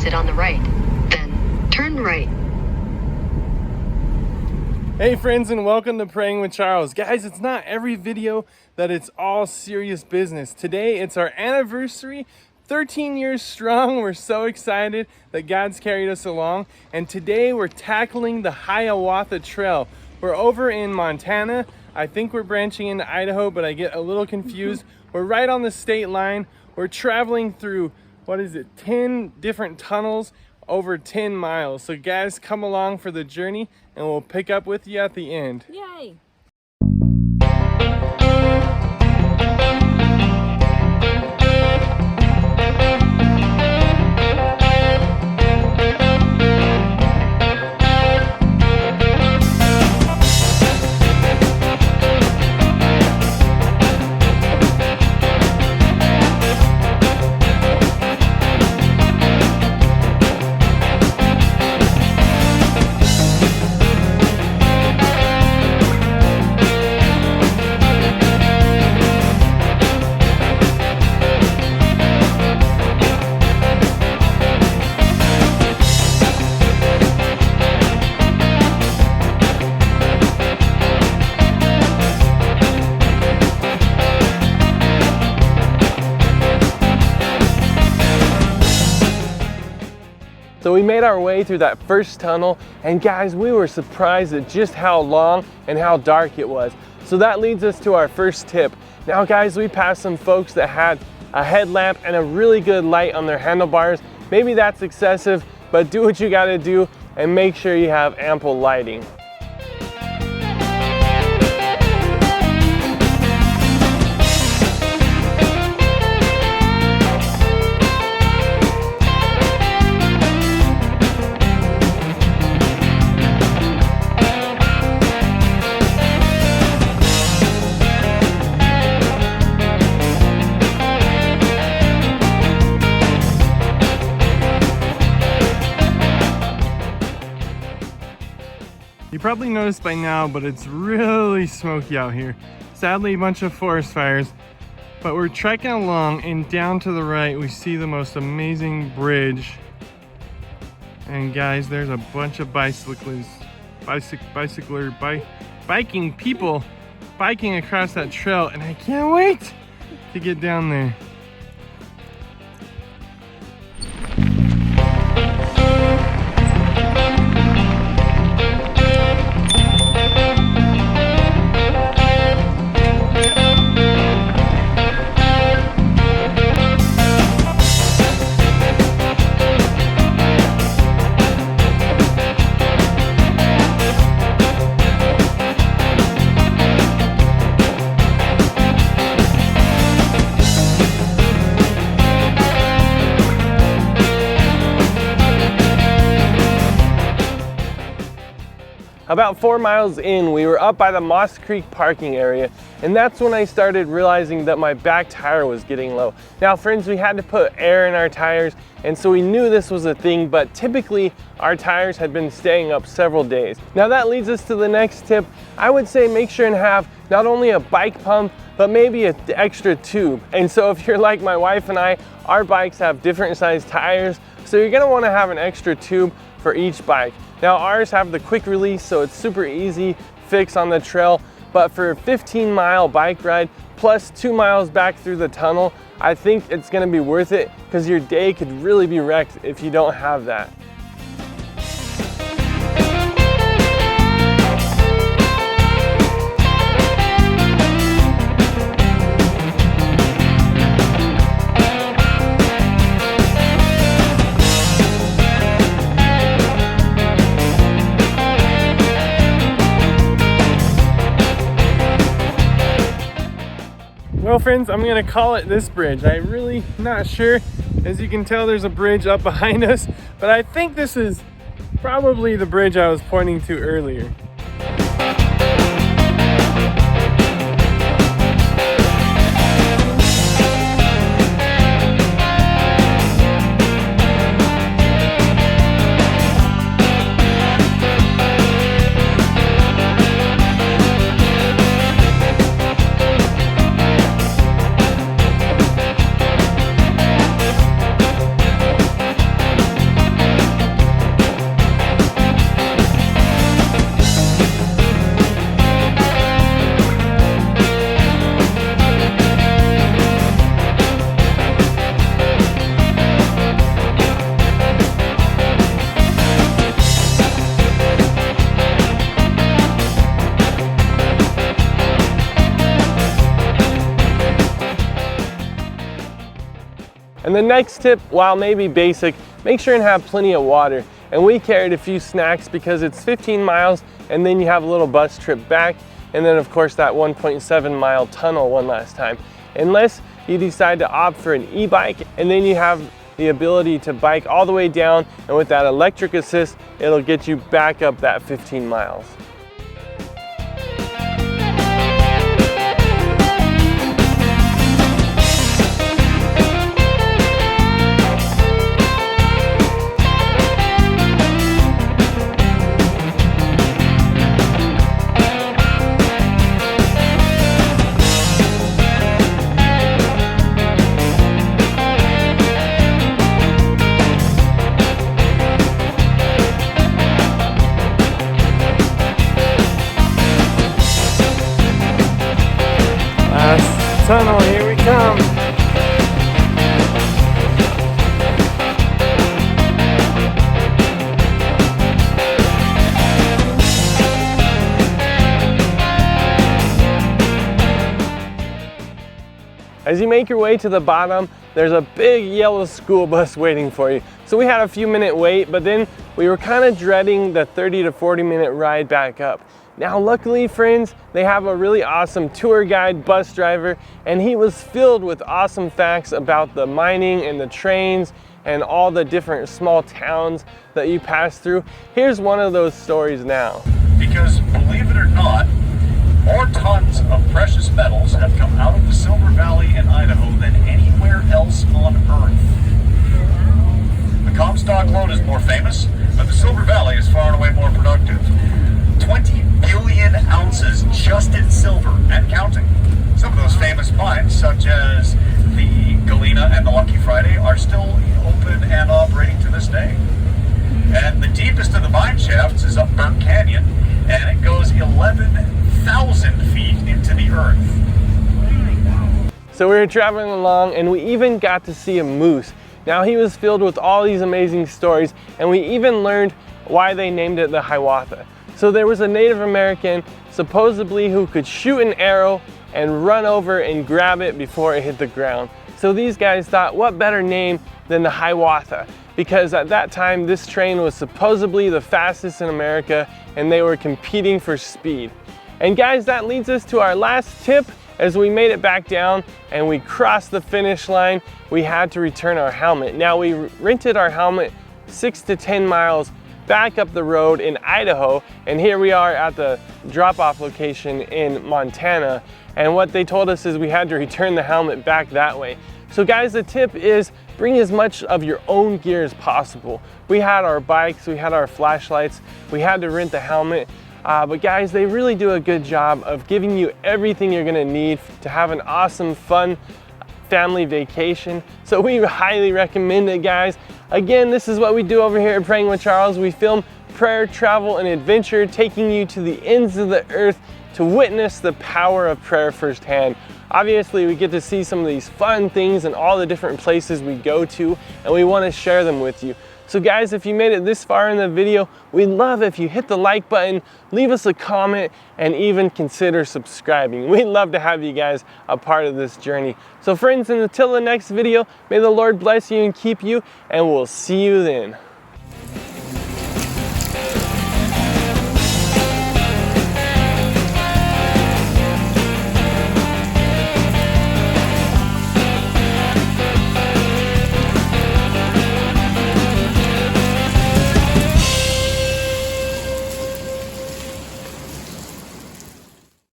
exit on the right. Then turn right. Hey friends, and welcome to Praying with Charles. Guys, it's not every video that it's all serious business. Today it's our anniversary, 13 years strong. We're so excited that God's carried us along. And today we're tackling the Hiawatha Trail. We're over in Montana. I think we're branching into Idaho, but I get a little confused. We're right on the state line. We're traveling through, 10 different tunnels over 10 miles. So guys, come along for the journey and we'll pick up with you at the end. Yay! So we made our way through that first tunnel, and guys, we were surprised at just how long and how dark it was. So that leads us to our first tip. Now guys, we passed some folks that had a headlamp and a really good light on their handlebars. Maybe that's excessive, but do what you gotta do and make sure you have ample lighting. You probably noticed by now, but it's really smoky out here. Sadly, a bunch of forest fires, but we're trekking along, and down to the right, we see the most amazing bridge. And guys, there's a bunch of biking people biking across that trail, and I can't wait to get down there. About 4 miles in, we were up by the Moss Creek parking area, and that's when I started realizing that my back tire was getting low. Now friends, we had to put air in our tires, and so we knew this was a thing, but typically our tires had been staying up several days. Now that leads us to the next tip. I would say make sure and have not only a bike pump, but maybe an extra tube. And so if you're like my wife and I, our bikes have different sized tires, so you're gonna wanna have an extra tube for each bike. Now ours have the quick release, so it's super easy fix on the trail, but for a 15-mile bike ride plus 2 miles back through the tunnel, I think it's gonna be worth it, because your day could really be wrecked if you don't have that. Well friends, I'm gonna call it this bridge. I'm really not sure. As you can tell, there's a bridge up behind us, but I think this is probably the bridge I was pointing to earlier. And the next tip, while maybe basic, make sure and have plenty of water. And we carried a few snacks because it's 15 miles and then you have a little bus trip back. And then of course that 1.7 mile tunnel one last time. Unless you decide to opt for an e-bike, and then you have the ability to bike all the way down, and with that electric assist, it'll get you back up that 15 miles. Tunnel, here we come. As you make your way to the bottom, there's a big yellow school bus waiting for you. So we had a few minute wait, but then we were kind of dreading the 30 to 40 minute ride back up. Now luckily, friends, they have a really awesome tour guide bus driver, and he was filled with awesome facts about the mining and the trains and all the different small towns that you pass through. Here's one of those stories now. Because believe it or not, more tons of precious metals have come out of the Silver Valley in Idaho than anywhere else on Earth. The Comstock lode is more famous, but the Silver Valley is far and away more productive. 20 billion ounces just in silver and counting. Some of those famous mines, such as the Galena and the Lucky Friday, are still open and operating to this day. And the deepest of the mine shafts is up Burnt Canyon, and it goes 11,000 feet into the earth. So we were traveling along and we even got to see a moose. Now he was filled with all these amazing stories, and we even learned why they named it the Hiawatha. So there was a Native American supposedly who could shoot an arrow and run over and grab it before it hit the ground. So these guys thought, what better name than the Hiawatha? Because at that time this train was supposedly the fastest in America, and they were competing for speed. And guys, that leads us to our last tip. As we made it back down and we crossed the finish line, we had to return our helmet. Now we rented our helmet 6 to 10 miles back up the road in Idaho, and here we are at the drop-off location in Montana. And what they told us is we had to return the helmet back that way. So guys, the tip is bring as much of your own gear as possible. We had our bikes, we had our flashlights, we had to rent the helmet. But guys, they really do a good job of giving you everything you're gonna need to have an awesome, fun family vacation. So we highly recommend it, guys. Again, this is what we do over here at Praying with Charles. We film prayer, travel, and adventure, taking you to the ends of the earth to witness the power of prayer firsthand. Obviously, we get to see some of these fun things and all the different places we go to, and we want to share them with you. So guys, if you made it this far in the video, we'd love if you hit the like button, leave us a comment, and even consider subscribing. We'd love to have you guys a part of this journey. So friends, until the next video, may the Lord bless you and keep you, and we'll see you then.